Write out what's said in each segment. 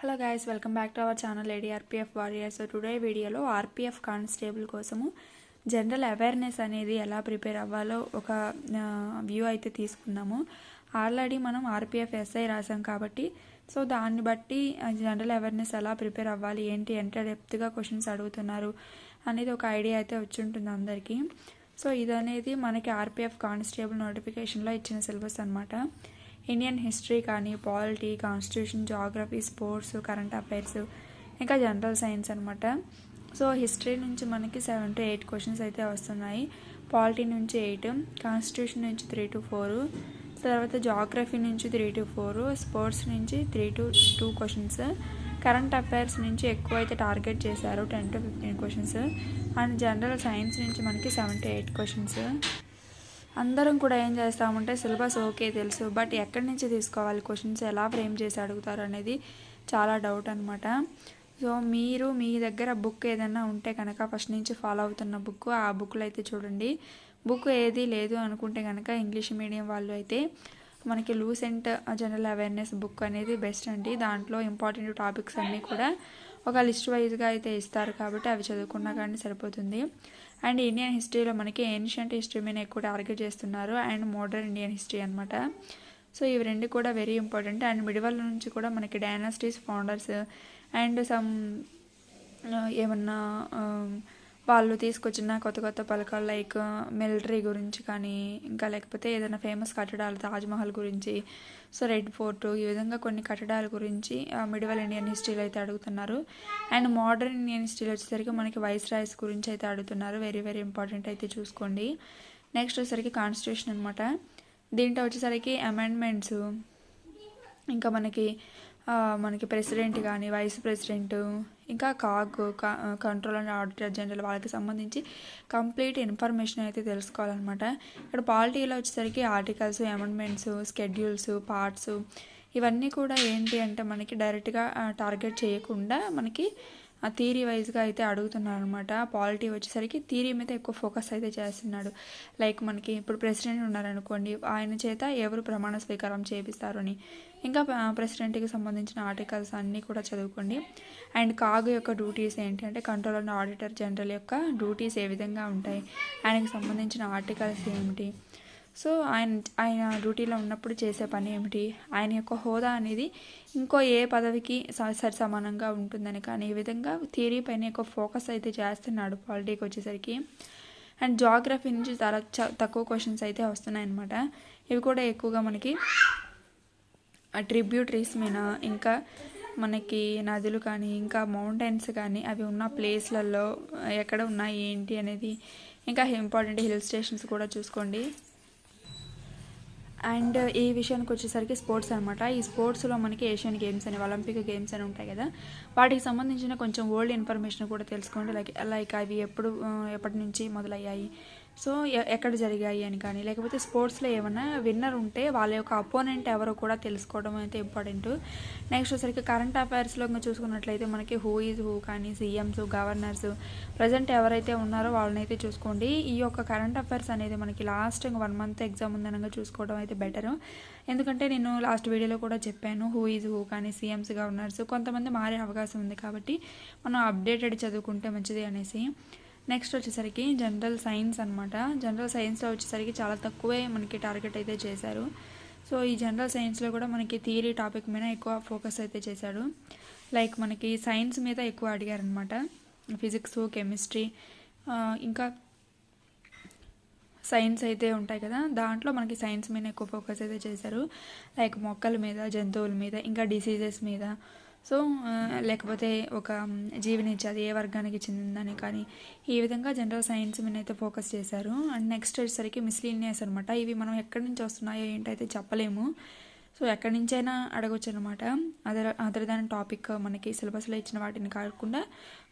Hello guys, welcome back to our channel lady RPF warrior. So today వీడియోలో RPF constable కోసము general awareness అనేది ఎలా prepare అవ్వాలో ఒక వ్యూ అయితే తీసుకుందాము. ఆల్రెడీ మనం ఆర్పిఎఫ్ ఎస్ఐ రాసాం కాబట్టి సో దాన్ని బట్టి జనరల్ అవేర్నెస్ ఎలా ప్రిపేర్ అవ్వాలి ఏంటి అంటే డెప్త్గా క్వశ్చన్స్ అడుగుతున్నారు అనేది ఒక ఐడియా అయితే వచ్చి ఉంటుంది అందరికీ. సో ఇదనేది మనకి ఆర్పిఎఫ్ కానిస్టేబుల్ నోటిఫికేషన్లో ఇచ్చిన సిలబస్ అనమాట. ఇండియన్ హిస్టరీ కానీ, polity, constitution, geography, sports, current affairs, ఇంకా జనరల్ సైన్స్ అనమాట. సో హిస్టరీ నుంచి మనకి 7 to 8 క్వశ్చన్స్ అయితే వస్తున్నాయి. పాలిటీ నుంచి 8, కాన్స్టిట్యూషన్ నుంచి 3 to 4, తర్వాత జాగ్రఫీ నుంచి 3 to 4, స్పోర్ట్స్ నుంచి 3 to 2 క్వశ్చన్స్, కరెంట్ అఫైర్స్ నుంచి ఎక్కువ అయితే టార్గెట్ చేశారు 10 to 15 questions, and general science నుంచి మనకి 7 to 8 క్వశ్చన్స్. అందరం కూడా ఏం చేస్తామంటే సిలబస్ ఓకే తెలుసు, బట్ ఎక్కడి నుంచి తీసుకోవాలి, క్వశ్చన్స్ ఎలా ఫ్రేమ్ చేసి అడుగుతారు అనేది చాలా డౌట్ అనమాట. సో మీరు మీ దగ్గర బుక్ ఏదైనా ఉంటే కనుక ఫస్ట్ నుంచి ఫాలో అవుతున్న బుక్, ఆ బుక్లో అయితే చూడండి. బుక్ ఏది లేదు అనుకుంటే కనుక ఇంగ్లీష్ మీడియం వాళ్ళు అయితే మనకి లూసెంట్ జనరల్ అవేర్నెస్ బుక్ అనేది బెస్ట్ అండి. దాంట్లో ఇంపార్టెంట్ టాపిక్స్ అన్నీ కూడా ఒక లిస్ట్ వైజ్గా అయితే ఇస్తారు కాబట్టి అవి చదువుకున్నా కానీ సరిపోతుంది. అండ్ ఇండియన్ హిస్టరీలో మనకి ఏన్షియంట్ హిస్టరీ మీద ఎక్కువ టార్గెట్ చేస్తున్నారు, అండ్ మోడర్న్ ఇండియన్ హిస్టరీ అనమాట. సో ఇవి రెండు కూడా వెరీ ఇంపార్టెంట్. అండ్ మిడివల్ నుంచి కూడా మనకి డైనాసిటీస్, ఫౌండర్స్ అండ్ సమ్ ఏమన్నా వాళ్ళు తీసుకొచ్చిన కొత్త కొత్త పథకాలు లైక్ మిలిటరీ గురించి కానీ, ఇంకా లేకపోతే ఏదైనా ఫేమస్ కట్టడాలు, తాజ్మహల్ గురించి, సో రెడ్ ఫోర్ట్, ఈ విధంగా కొన్ని కట్టడాల గురించి మిడివల్ ఇండియన్ హిస్టరీలో అయితే అడుగుతున్నారు. అండ్ మోడర్న్ ఇండియన్ హిస్టరీలో వచ్చేసరికి మనకి వైస్ రాయ్స్ గురించి అయితే అడుగుతున్నారు. వెరీ వెరీ ఇంపార్టెంట్ అయితే చూసుకోండి. నెక్స్ట్ వచ్చేసరికి కాన్స్టిట్యూషన్ అనమాట. దీంట్లో వచ్చేసరికి అమెండ్మెంట్స్, ఇంకా మనకి ప్రెసిడెంట్ కానీ, వైస్ ప్రెసిడెంట్, ఇంకా కంట్రోల్ అండ్ ఆడిటర్ జనరల్ వాళ్ళకి సంబంధించి కంప్లీట్ ఇన్ఫర్మేషన్ అయితే తెలుసుకోవాలన్నమాట. ఇక్కడ పాలిటీలో వచ్చేసరికి ఆర్టికల్స్, అమెండ్మెంట్స్, స్కెడ్యూల్స్, పార్ట్స్ ఇవన్నీ కూడా ఏంటి అంటే మనకి డైరెక్ట్గా టార్గెట్ చేయకుండా మనకి థియరీ వైజ్గా అయితే అడుగుతున్నారు అనమాట. పాలిటీ వచ్చేసరికి థియరీ మీద ఎక్కువ ఫోకస్ అయితే చేస్తున్నాడు. లైక్ మనకి ఇప్పుడు ప్రెసిడెంట్ ఉన్నారనుకోండి, ఆయన చేత ఎవరు ప్రమాణ స్వీకారం చేపిస్తారు అని, ఇంకా ప్రెసిడెంట్కి సంబంధించిన ఆర్టికల్స్ అన్నీ కూడా చదువుకోండి. అండ్ కాగ్ యొక్క డ్యూటీస్ ఏంటి అంటే కంట్రోల్ అండ్ ఆడిటర్ జనరల్ యొక్క డ్యూటీస్ ఏ విధంగా ఉంటాయి, ఆయనకి సంబంధించిన ఆర్టికల్స్ ఏమిటి, సో ఆయన డ్యూటీలో ఉన్నప్పుడు చేసే పని ఏమిటి, ఆయన యొక్క హోదా అనేది ఇంకో ఏ పదవికి సరి సమానంగా ఉంటుందని కానీ, ఈ విధంగా థియరీ పైన ఎక్కువ ఫోకస్ అయితే చేస్తున్నాడు పాలిటీకి వచ్చేసరికి. అండ్ జాగ్రఫీ నుంచి చాలా తక్కువ క్వశ్చన్స్ అయితే వస్తున్నాయి అన్నమాట. ఇవి కూడా ఎక్కువగా మనకి ట్రిబ్యూటరీస్ మీద, ఇంకా మనకి నదులు కానీ, ఇంకా మౌంటైన్స్ కానీ అవి ఉన్న ప్లేస్లలో ఎక్కడ ఉన్నాయి ఏంటి అనేది, ఇంకా ఇంపార్టెంట్ హిల్ స్టేషన్స్ కూడా చూసుకోండి. అండ్ ఈ విషయానికి వచ్చేసరికి స్పోర్ట్స్ అనమాట. ఈ స్పోర్ట్స్లో మనకి ఏషియన్ గేమ్స్ అని, ఒలింపిక్ గేమ్స్ అని ఉంటాయి కదా, వాటికి సంబంధించిన కొంచెం ఓల్డ్ ఇన్ఫర్మేషన్ కూడా తెలుసుకోండి. లైక్ అవి ఎప్పటి నుంచి మొదలయ్యాయి, సో ఎక్కడ జరిగాయి అని కానీ, లేకపోతే స్పోర్ట్స్లో ఏమైనా విన్నర్ ఉంటే వాళ్ళ యొక్క అపోనెంట్ ఎవరో కూడా తెలుసుకోవడం అయితే ఇంపార్టెంట్. నెక్స్ట్ వచ్చేసరికి కరెంట్ అఫైర్స్లో చూసుకున్నట్లయితే మనకి హూ ఈజ్ హూ కానీ, సీఎంస్, గవర్నర్స్, ప్రజెంట్ ఎవరైతే ఉన్నారో వాళ్ళని అయితే చూసుకోండి. ఈ యొక్క కరెంట్ అఫైర్స్ అనేది మనకి లాస్ట్ 1 month ఎగ్జామ్ ఉందనగా చూసుకోవడం అయితే బెటరు. ఎందుకంటే నేను లాస్ట్ వీడియోలో కూడా చెప్పాను, హూ ఈజ్ హూ కానీ, సీఎంస్, గవర్నర్స్ కొంతమంది మారే అవకాశం ఉంది కాబట్టి మనం అప్డేటెడ్ చదువుకుంటే మంచిది అనేసి. నెక్స్ట్ వచ్చేసరికి జనరల్ సైన్స్ అనమాట. జనరల్ సైన్స్లో వచ్చేసరికి చాలా తక్కువే మనకి టార్గెట్ అయితే చేశారు. సో ఈ జనరల్ సైన్స్లో కూడా మనకి థియరీ టాపిక్ మీద ఎక్కువ ఫోకస్ అయితే చేశాడు. లైక్ మనకి సైన్స్ మీద ఎక్కువ అడిగారనమాట. ఫిజిక్స్, కెమిస్ట్రీ, ఇంకా సైన్స్ అయితే ఉంటాయి కదా, దాంట్లో మనకి సైన్స్ మీద ఎక్కువ ఫోకస్ అయితే చేశారు. లైక్ మొక్కల మీద, జంతువుల మీద, ఇంకా డిసీజెస్ మీద, సో లేకపోతే ఒక జీవినిచ్చి అది ఏ వర్గానికి చెందిందని కానీ, ఈ విధంగా జనరల్ సైన్స్ మీద అయితే ఫోకస్ చేశారు. అండ్ నెక్స్ట్ వచ్చేసరికి మిస్లీనియస్ అనమాట. ఇవి మనం ఎక్కడి నుంచి వస్తున్నాయో ఏంటైతే చెప్పలేము, సో ఎక్కడి నుంచైనా అడగొచ్చు అనమాట. అదర్ దాని టాపిక్ మనకి సిలబస్లో ఇచ్చిన వాటిని కాకుండా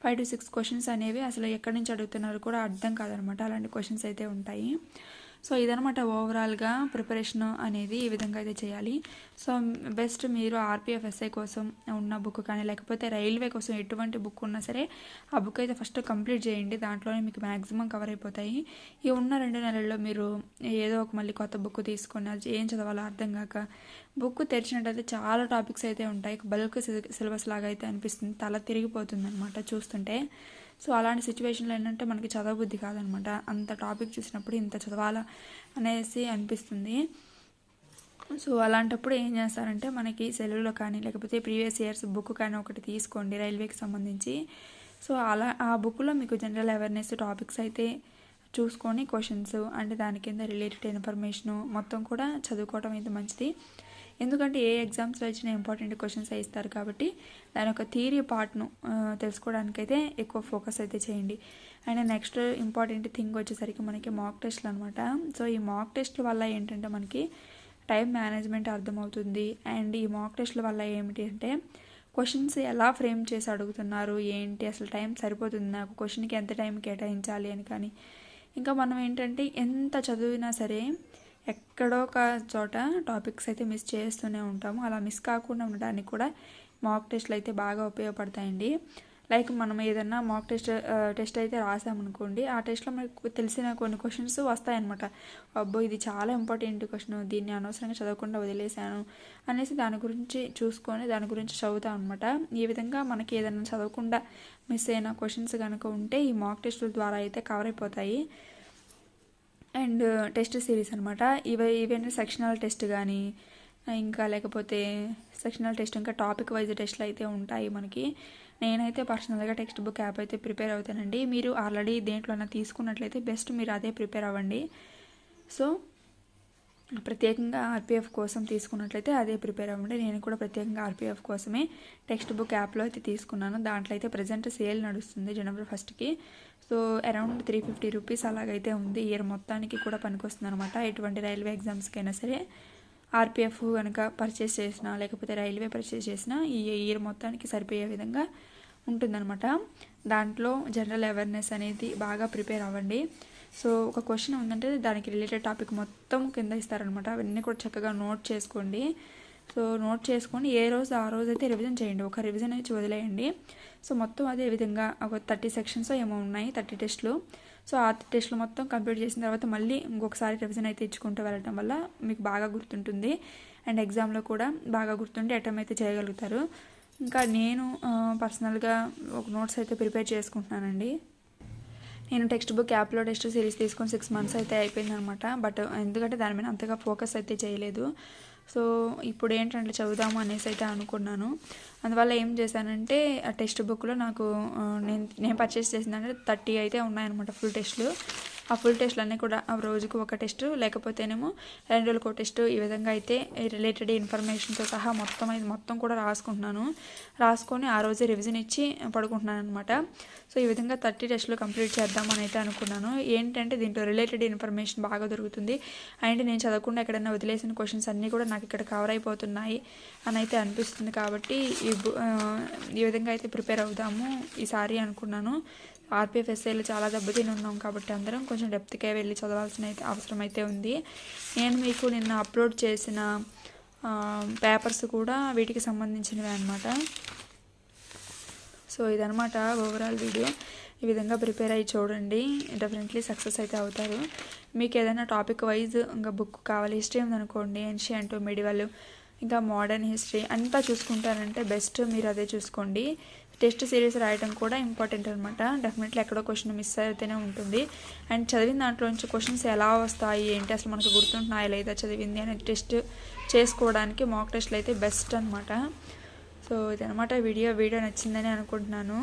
5 to 6 క్వశ్చన్స్ అనేవి అసలు ఎక్కడి నుంచి అడుగుతున్నారు కూడా అర్థం కాదనమాట. అలాంటి క్వశ్చన్స్ అయితే ఉంటాయి. సో ఇదనమాట ఓవరాల్గా ప్రిపరేషన్ అనేది ఈ విధంగా అయితే చేయాలి. సో బెస్ట్ మీరు ఆర్పిఎఫ్ ఎస్ఐ కోసం ఉన్న బుక్ కానీ లేకపోతే రైల్వే కోసం ఎటువంటి బుక్ ఉన్నా సరే ఆ బుక్ అయితే ఫస్ట్ కంప్లీట్ చేయండి. దాంట్లోనే మీకు మ్యాక్సిమం కవర్ అయిపోతాయి. ఈ ఉన్న 2 నెలల్లో మీరు ఏదో ఒక మళ్ళీ కొత్త బుక్ తీసుకొని అది ఏం చదవాలో అర్థం కాక బుక్ తెరిచినట్టయితే చాలా టాపిక్స్ అయితే ఉంటాయి. బల్క్ సిలబస్ లాగా అయితే అనిపిస్తుంది, తల తిరిగిపోతుంది అనమాట చూస్తుంటే. సో అలాంటి సిచ్యువేషన్లో ఏంటంటే మనకి చదవబుద్ధి కాదనమాట. అంత టాపిక్ చూసినప్పుడు ఇంత చదవాలా అనేసి అనిపిస్తుంది. సో అలాంటప్పుడు ఏం చేస్తారంటే మనకి సెలవులో కానీ లేకపోతే ప్రీవియస్ ఇయర్స్ బుక్ కానీ ఒకటి తీసుకోండి రైల్వేకి సంబంధించి. సో అలా ఆ బుక్లో మీకు జనరల్ అవేర్నెస్ టాపిక్స్ అయితే చూసుకొని క్వశ్చన్స్ అంటే దాని కింద రిలేటెడ్ ఇన్ఫర్మేషను మొత్తం కూడా చదువుకోవడం అయితే మంచిది. ఎందుకంటే ఏ ఎగ్జామ్స్లో ఇచ్చిన ఇంపార్టెంట్ క్వశ్చన్స్ ఇస్తారు కాబట్టి దాని యొక్క థియరీ పార్ట్ను తెలుసుకోవడానికైతే ఎక్కువ ఫోకస్ అయితే చేయండి. అండ్ నెక్స్ట్ ఇంపార్టెంట్ థింగ్ వచ్చేసరికి మనకి మాక్ టెస్ట్లు అనమాట. సో ఈ మాక్ టెస్ట్ల వల్ల ఏంటంటే మనకి టైం మేనేజ్మెంట్ అర్థమవుతుంది. అండ్ ఈ మాక్ టెస్ట్ల వల్ల ఏమిటి అంటే క్వశ్చన్స్ ఎలా ఫ్రేమ్ చేసి అడుగుతున్నారు ఏంటి, అసలు టైం సరిపోతుంది నాకు క్వశ్చన్కి ఎంత టైం కేటాయించాలి అని. కానీ ఇంకా మనం ఏంటంటే ఎంత చదివినా సరే ఎక్కడో ఒక చోట టాపిక్స్ అయితే మిస్ చేస్తూనే ఉంటాము. అలా మిస్ కాకుండా ఉండడానికి కూడా మాక్ టెస్ట్లు అయితే బాగా ఉపయోగపడతాయండి. లైక్ మనం ఏదన్నా మాక్ టెస్ట్ అయితే రాసామనుకోండి, ఆ టెస్ట్లో మనకు తెలిసిన కొన్ని క్వశ్చన్స్ వస్తాయన్నమాట. అబ్బో ఇది చాలా ఇంపార్టెంట్ క్వశ్చన్, దీన్ని అనవసరంగా చదవకుండా వదిలేశాను అనేసి దాని గురించి చూసుకొని దాని గురించి చదువుతాం అనమాట. ఈ విధంగా మనకి ఏదైనా చదవకుండా మిస్ అయిన క్వశ్చన్స్ కనుక ఉంటే ఈ మాక్ టెస్టుల ద్వారా అయితే కవర్ అయిపోతాయి. అండ్ టెస్ట్ సిరీస్ అనమాట. ఇవన్నీ సెక్షనల్ టెస్ట్ కానీ ఇంకా లేకపోతే సెక్షనల్ టెస్ట్ ఇంకా టాపిక్ వైజ్ టెస్ట్లు అయితే ఉంటాయి మనకి. నేనైతే పర్సనల్గా టెక్స్ట్ బుక్ యాప్ అయితే ప్రిపేర్ అవుతానండి. మీరు ఆల్రెడీ దేంట్లోనే తీసుకున్నట్లయితే బెస్ట్ మీరు అదే ప్రిపేర్ అవ్వండి. సో ప్రత్యేకంగా ఆర్పిఎఫ్ కోసం తీసుకున్నట్లయితే అదే ప్రిపేర్ అవ్వండి. నేను కూడా ప్రత్యేకంగా ఆర్పిఎఫ్ కోసమే టెక్స్ట్ బుక్ యాప్లో అయితే తీసుకున్నాను. దాంట్లో అయితే ప్రజెంట్ సేల్ నడుస్తుంది జనవరి 1కి. సో అరౌండ్ 350 రూపీస్ అలాగైతే ఉంది. ఇయర్ మొత్తానికి కూడా పనికొస్తుంది అనమాట. ఎటువంటి రైల్వే ఎగ్జామ్స్కైనా సరే ఆర్పిఎఫ్ కనుక పర్చేస్ చేసినా లేకపోతే రైల్వే పర్చేస్ చేసినా ఈ ఇయర్ మొత్తానికి సరిపోయే విధంగా ఉంటుందన్నమాట. దాంట్లో జనరల్ అవేర్నెస్ అనేది బాగా ప్రిపేర్ అవ్వండి. సో ఒక క్వశ్చన్ ఉందంటే దానికి రిలేటెడ్ టాపిక్ మొత్తం కింద ఇస్తారనమాట. అవన్నీ కూడా చక్కగా నోట్ చేసుకోండి. సో నోట్ చేసుకొని ఏ రోజు ఆ రోజు అయితే రివిజన్ చేయండి. ఒక రివిజన్ అయితే వదిలేయండి. సో మొత్తం అదే విధంగా ఒక 30 సెక్షన్స్ ఏమో ఉన్నాయి, 30 టెస్టులు. సో ఆ టెస్టులు మొత్తం కంప్లీట్ చేసిన తర్వాత మళ్ళీ ఇంకొకసారి రివిజన్ అయితే ఇచ్చుకుంటూ వెళ్ళడం వల్ల మీకు బాగా గుర్తుంటుంది. అండ్ ఎగ్జామ్లో కూడా బాగా గుర్తుండి అటెంప్ట్ అయితే చేయగలుగుతారు. ఇంకా నేను పర్సనల్గా ఒక నోట్స్ అయితే ప్రిపేర్ చేసుకుంటున్నానండి. నేను టెక్స్ట్ బుక్ యాప్లో టెస్ట్ సిరీస్ తీసుకొని 6 మంత్స్ అయితే అయిపోయింది అనమాట. బట్ ఎందుకంటే దాని మీద అంతగా ఫోకస్ అయితే చేయలేదు. సో ఇప్పుడు ఏంటంటే చదువుదాము అనేసి అయితే అనుకున్నాను. అందువల్ల ఏం చేశానంటే ఆ టెక్స్ట్ బుక్లో నాకు నేను పర్చేస్ చేసిందంటే 30 అయితే ఉన్నాయన్నమాట ఫుల్ టెస్ట్లు. ఆ ఫుల్ టెస్ట్లు అన్నీ కూడా రోజుకు ఒక టెస్ట్ లేకపోతేనేమో 2 రోజులకు ఒక టెస్ట్ ఈ విధంగా అయితే రిలేటెడ్ ఇన్ఫర్మేషన్తో సహా మొత్తం కూడా రాసుకొని ఆ రోజే రివిజన్ ఇచ్చి పడుకుంటున్నాను అనమాట. సో ఈ విధంగా 30 టెస్టులు కంప్లీట్ చేద్దామని అయితే అనుకున్నాను. ఏంటంటే దీంట్లో రిలేటెడ్ ఇన్ఫర్మేషన్ బాగా దొరుకుతుంది. అండ్ నేను చదవకుండా ఎక్కడైనా వదిలేసిన క్వశ్చన్స్ అన్నీ కూడా నాకు ఇక్కడ కవర్ అయిపోతున్నాయి అని అయితే అనిపిస్తుంది. కాబట్టి ఈ విధంగా అయితే ప్రిపేర్ అవుదాము ఈసారి అనుకున్నాను. ఆర్పిఎఫ్ ఎస్ఐలు చాలా దెబ్బతిని ఉన్నాం కాబట్టి అందరం కొంచెం డెప్త్కే వెళ్ళి చదవాల్సిన అయితే అవసరం అయితే ఉంది. నేను మీకు నిన్న అప్లోడ్ చేసిన పేపర్స్ కూడా వీటికి సంబంధించినవి అనమాట. సో ఇదనమాట ఓవరాల్ వీడియో. ఈ విధంగా ప్రిపేర్ అయ్యి చూడండి, డెఫినెట్లీ సక్సెస్ అయితే అవుతారు. మీకు ఏదైనా టాపిక్ వైజ్ ఇంకా బుక్ కావాలి, హిస్టరీ ఉందనుకోండి, ఏన్షియంట్, మెడివల్, ఇంకా మోడర్న్ హిస్టరీ అంతా చూసుకుంటారంటే బెస్ట్ మీరు అదే చూసుకోండి. టెస్ట్ సిరీస్ రాయడం కూడా ఇంపార్టెంట్ అనమాట. డెఫినెట్లీ ఎక్కడో క్వశ్చన్ మిస్ అయితేనే ఉంటుంది. అండ్ చదివిన దాంట్లో నుంచి క్వశ్చన్స్ ఎలా వస్తాయి ఏంటి, అసలు మనకు గుర్తుంటున్నాయా లేదా చదివింది అనేది టెస్ట్ చేసుకోవడానికి మాక్ టెస్ట్లు అయితే బెస్ట్ అనమాట. సో ఇదనమాట వీడియో నచ్చిందని అనుకుంటున్నాను.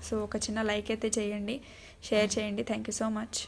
సో ఒక చిన్న లైక్ అయితే చేయండి, షేర్ చేయండి. Thank you so much.